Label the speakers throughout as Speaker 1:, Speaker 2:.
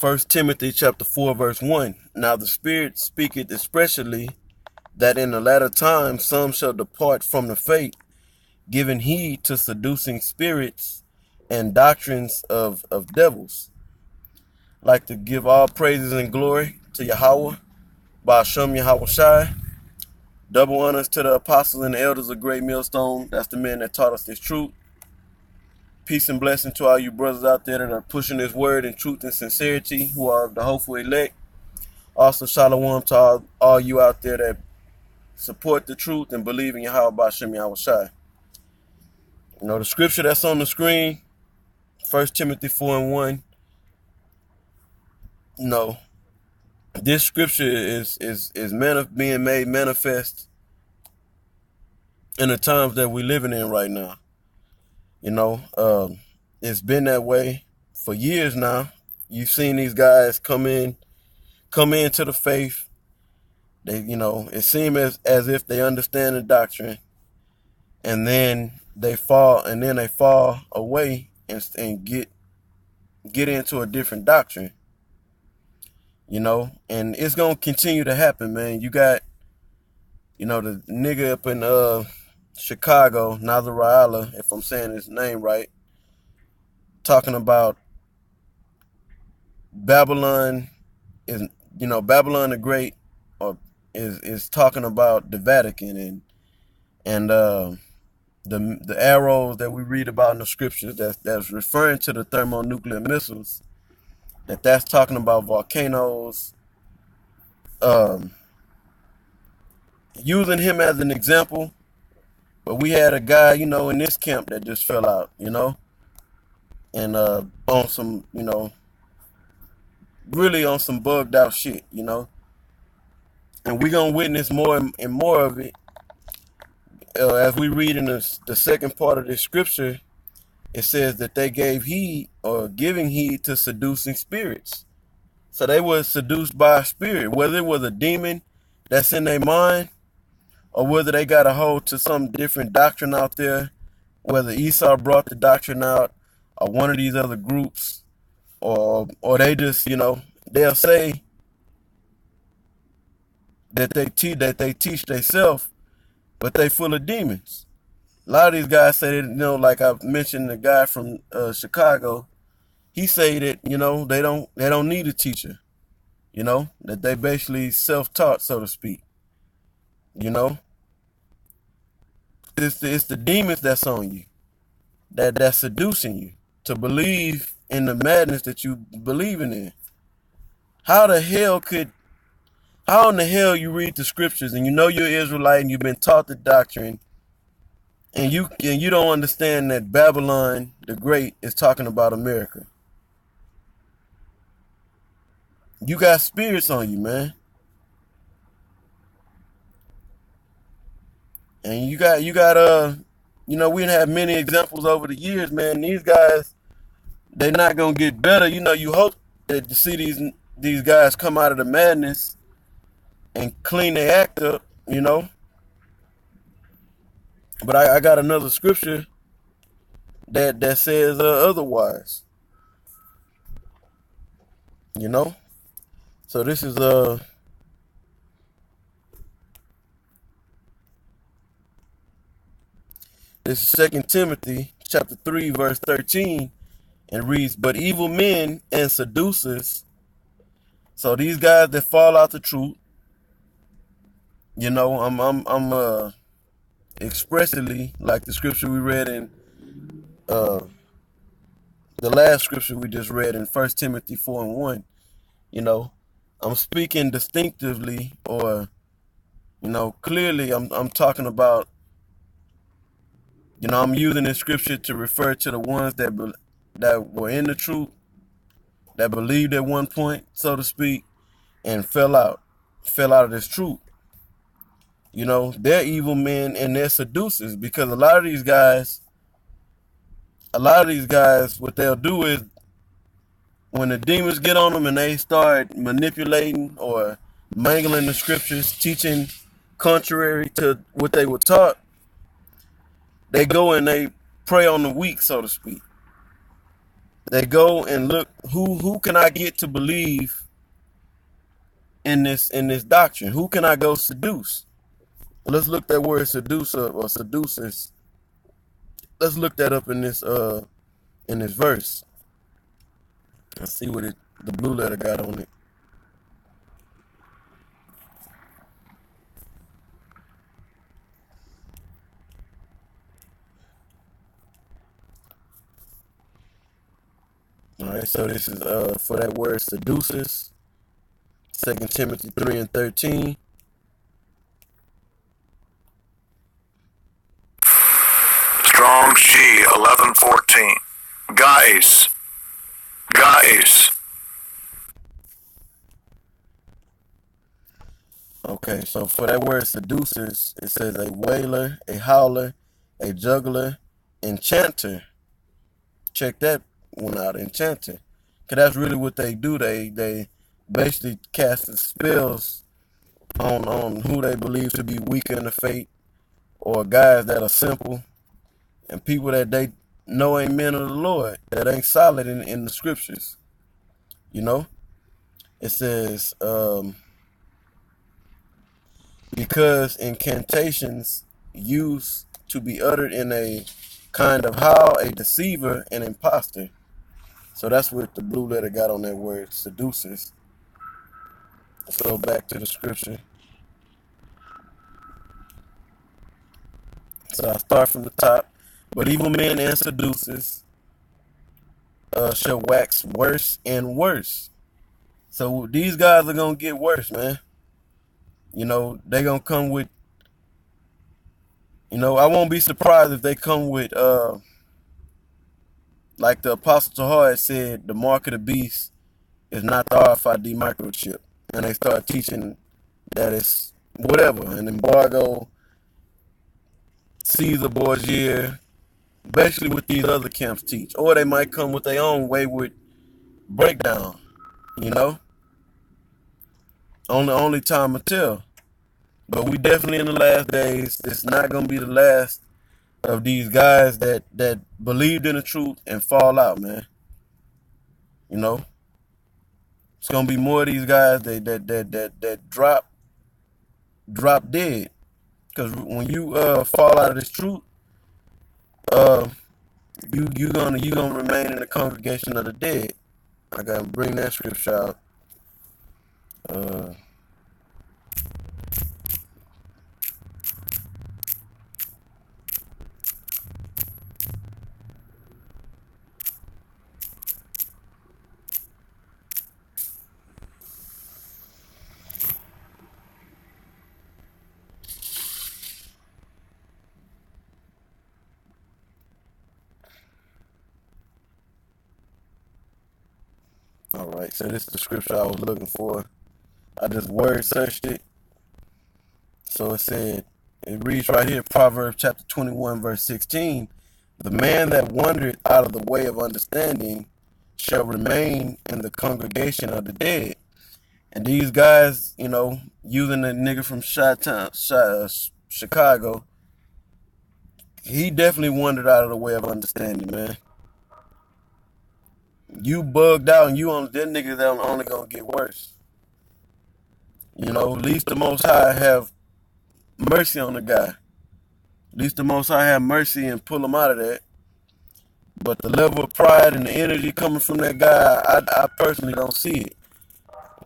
Speaker 1: First Timothy chapter 4, verse 1. Now the Spirit speaketh expressly that in the latter time some shall depart from the faith, giving heed to seducing spirits and doctrines of devils. Like to give all praises and glory to Yahweh, Ba'ashem Yahweh Shai. Double honors to the apostles and the elders of Great Millstone. That's the men that taught us this truth. Peace and blessing to all you brothers out there that are pushing this word in truth and sincerity, who are the hopeful elect. Also, shalom to all you out there that support the truth and believe in Yahweh Ba'ashem Yahweh Shai. You know, the scripture that's on the screen, 1 Timothy 4 and 1. You know, this scripture is being made manifest in the times that we're living in right now. You know, it's been that way for years now. You've seen these guys come into the faith. They, you know, it seems as if they understand the doctrine, and then they fall away and get into a different doctrine. You know, and it's gonna continue to happen, man. You got, you know, the nigga up in Chicago, Nazariah, if I'm saying his name right, talking about Babylon is, you know, Babylon the Great, or is talking about the Vatican and the arrows that we read about in the scriptures that's referring to the thermonuclear missiles. That's talking about volcanoes. Using him as an example, but we had a guy, you know, in this camp that just fell out, you know, and on some, you know, really on some bugged out shit, you know, and we're gonna witness more and more of it as we read in the second part of this scripture. It says that they gave heed, or giving heed, to seducing spirits. So they were seduced by a spirit, whether it was a demon that's in their mind, or whether they got a hold to some different doctrine out there, whether Esau brought the doctrine out, or one of these other groups, or they just, you know, they'll say that they teach themselves, but they full of demons. A lot of these guys say that, you know, like I mentioned, the guy from Chicago, he say that, you know, they don't need a teacher, you know, that they basically self-taught, so to speak. You know, it's the demons that's on you, that's seducing you to believe in the madness that you believing in. How in the hell you read the scriptures and you know you're Israelite and you've been taught the doctrine, and you don't understand that Babylon the Great is talking about America? You got spirits on you, man. And you got you know, we have many examples over the years, man. These guys, they're not gonna get better. You know, you hope that you see these guys come out of the madness and clean their act up, you know. But I got another scripture that says otherwise. You know? So this is this is 2 Timothy chapter 3, verse 13, and reads, "But evil men and seducers," so these guys that fall out the truth, you know, I'm expressly, like the scripture we read in the last scripture we just read in 1 Timothy 4 and 1, you know, I'm speaking distinctively, or, you know, clearly I'm talking about, you know, I'm using this scripture to refer to the ones that were in the truth, that believed at one point, so to speak, and fell out of this truth. You know, they're evil men and they're seducers, because a lot of these guys, what they'll do is, when the demons get on them and they start manipulating or mangling the scriptures, teaching contrary to what they were taught, they go and they prey on the weak, so to speak. They go and look who can I get to believe in this doctrine? Who can I go seduce? Let's look that word seduce up, or seduces. Let's look that up in this verse. Let's see what the blue letter got on it. All right, so this is for that word seduces. 2 Timothy 3:13.
Speaker 2: Strong G 1114. Guys.
Speaker 1: Okay, so for that word seduces, it says a wailer, a howler, a juggler, enchanter. Check that one out, enchanter. Cause that's really what they do. They basically cast spells on who they believe to be weaker in the faith, or guys that are simple, and people that they know ain't men of the Lord, that ain't solid in the scriptures. You know? It says, because incantations used to be uttered in a kind of howl, a deceiver, an imposter. So that's what the blue letter got on that word, seduces. Let's go back to the scripture. So I start from the top. But evil men and seducers shall wax worse and worse. So these guys are going to get worse, man. You know, they're going to come with, I won't be surprised if they come with, like the Apostle Tahar said, the mark of the beast is not the RFID microchip. And they start teaching that it's whatever, an embargo, Caesar Borgia, basically what these other camps teach. Or they might come with their own wayward breakdown, you know? Only time will tell. But we definitely in the last days. It's not going to be the last of these guys that believed in the truth and fall out, man. You know? It's going to be more of these guys that drop dead. Because when you fall out of this truth, you gonna remain in the congregation of the dead. I gotta bring that scripture out. All right, so this is the scripture I was looking for. I just word searched it. So it reads right here, Proverbs chapter 21, verse 16. The man that wandereth out of the way of understanding shall remain in the congregation of the dead. And these guys, using the nigga from Chicago, he definitely wandered out of the way of understanding, man. You bugged out, and them niggas are only gonna get worse. At least the Most High have mercy on the guy. At least the Most High have mercy and pull him out of that. But the level of pride and the energy coming from that guy, I personally don't see it.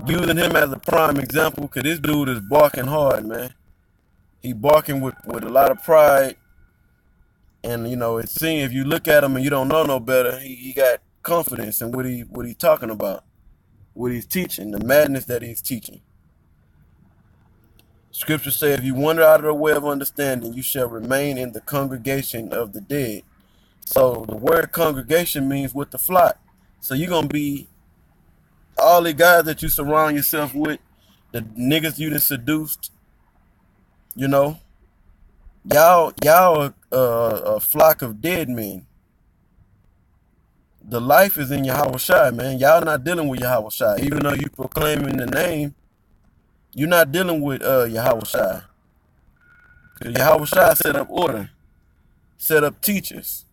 Speaker 1: Using him as a prime example, because this dude is barking hard, man. He barking with a lot of pride. And, it seems if you look at him and you don't know no better, he got confidence in what he talking about, what he's teaching, the madness that he's teaching. Scripture says, if you wander out of the way of understanding, you shall remain in the congregation of the dead. So the word congregation means with the flock. So you're going to be all the guys that you surround yourself with, the niggas you done seduced, y'all a flock of dead men. The life is in Yahweh Shai, man. Y'all not dealing with Yahweh Shai. Even though you proclaiming the name, you're not dealing with Yahweh Shai. Because Yahweh Shai set up order, set up teachers,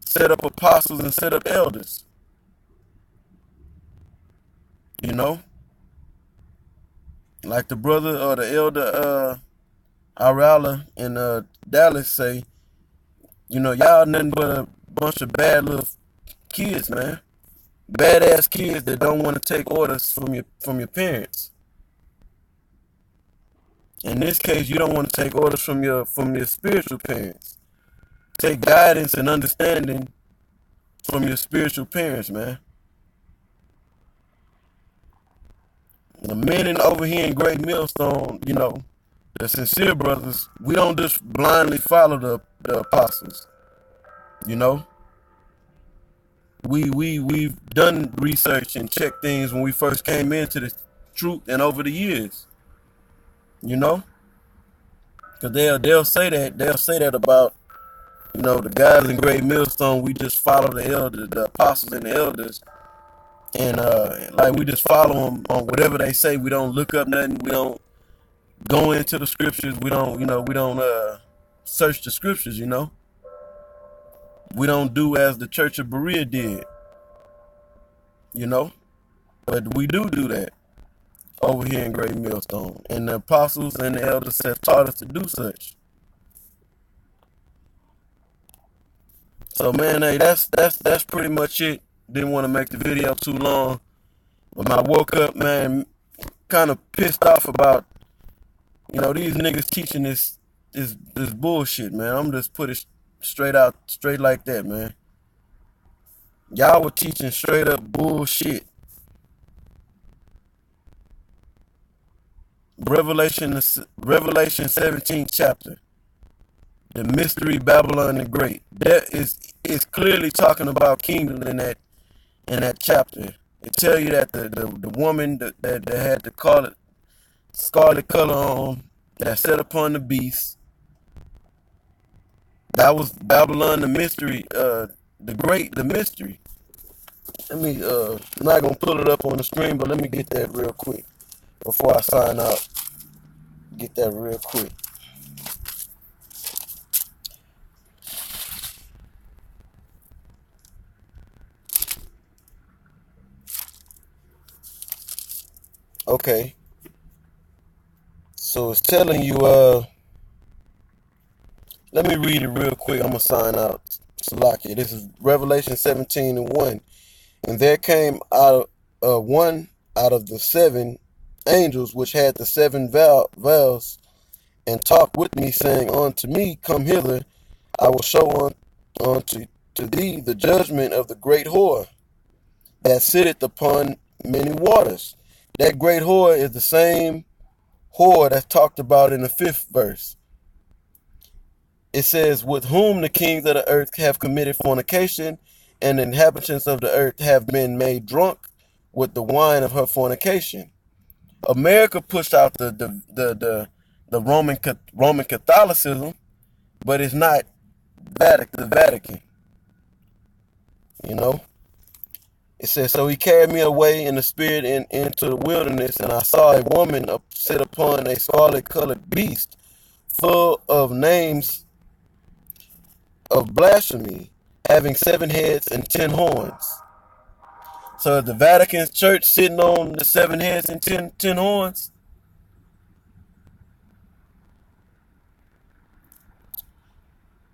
Speaker 1: set up apostles, and set up elders. You know, like the brother or the elder Arala in Dallas say, y'all nothing but a bunch of bad little kids, man. Badass kids that don't want to take orders from your parents. In this case, you don't want to take orders from your spiritual parents. Take guidance and understanding from your spiritual parents, man. The men over here in Great Millstone, the sincere brothers, we don't just blindly follow the apostles. You know, we've done research and checked things when we first came into the truth and over the years. You know, because they'll say that about the guys in Great Millstone. We just follow the apostles and the elders, and like we just follow them on whatever they say. We don't look up nothing. We don't go into the scriptures. We don't search the scriptures. We don't do as the Church of Berea did. You know, but we do that over here in Great Millstone, and the apostles and the elders have taught us to do such. So man, hey, that's pretty much it. Didn't want to make the video too long, but when I woke up, man, kind of pissed off about these niggas teaching this bullshit, man. I'm just put it straight like that, man. Y'all were teaching straight up bullshit. Revelation 17th chapter. The mystery Babylon the Great. That is clearly talking about kingdom in that chapter. It tell you that the woman that had the scarlet color on, that sat upon the beast, that was Babylon the mystery, the mystery. Let me I'm not gonna pull it up on the screen, but let me get that real quick before I sign out. Get that real quick. Okay. So it's telling you, let me read it real quick. I'm gonna sign out. Salakia. This is Revelation 17:1. And there came out one out of the seven angels which had the seven vials, and talked with me, saying unto me, Come hither, I will show unto thee the judgment of the great whore that sitteth upon many waters. That great whore is the same whore that's talked about in the 5th verse. It says, with whom the kings of the earth have committed fornication, and the inhabitants of the earth have been made drunk with the wine of her fornication. America pushed out the Roman Catholicism, but it's not the Vatican. It says, so he carried me away in the spirit into the wilderness, and I saw a woman sit upon a scarlet-colored beast, full of names of blasphemy, having 7 heads and 10 horns. So the Vatican Church sitting on the 7 heads and 10 horns.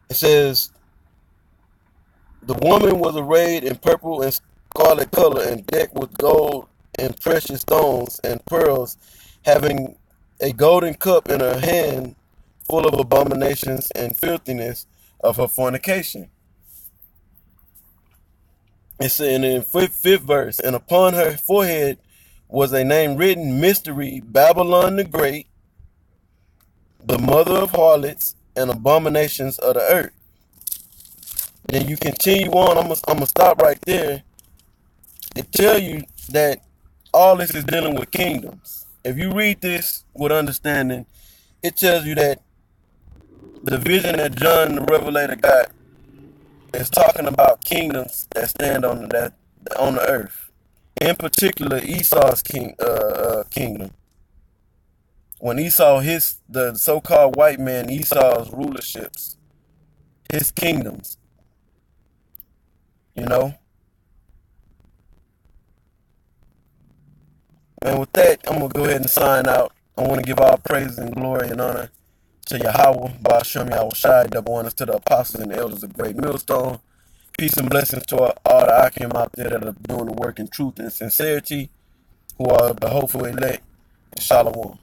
Speaker 1: It says, the woman was arrayed in purple and scarlet color, and decked with gold and precious stones and pearls, having a golden cup in her hand, full of abominations and filthiness of her fornication. It said in the 5th verse, and upon her forehead was a name written, Mystery, Babylon the Great, the mother of harlots and abominations of the earth. Then you continue on. I'm gonna stop right there. It tell you that all this is dealing with kingdoms. If you read this with understanding, it tells you that the vision that John the Revelator got is talking about kingdoms that stand on the earth. In particular, Esau's kingdom. When Esau, the so-called white man, Esau's rulerships, his kingdoms, you know. And with that, I'm going to go ahead and sign out. I want to give all praise and glory and honor to Yahweh, Ba'ashem Yahushai, double honors to the apostles and the elders of Great Millstone. Peace and blessings to all the Akim out there that are doing the work in truth and sincerity, who are the hopeful elect. Shalom.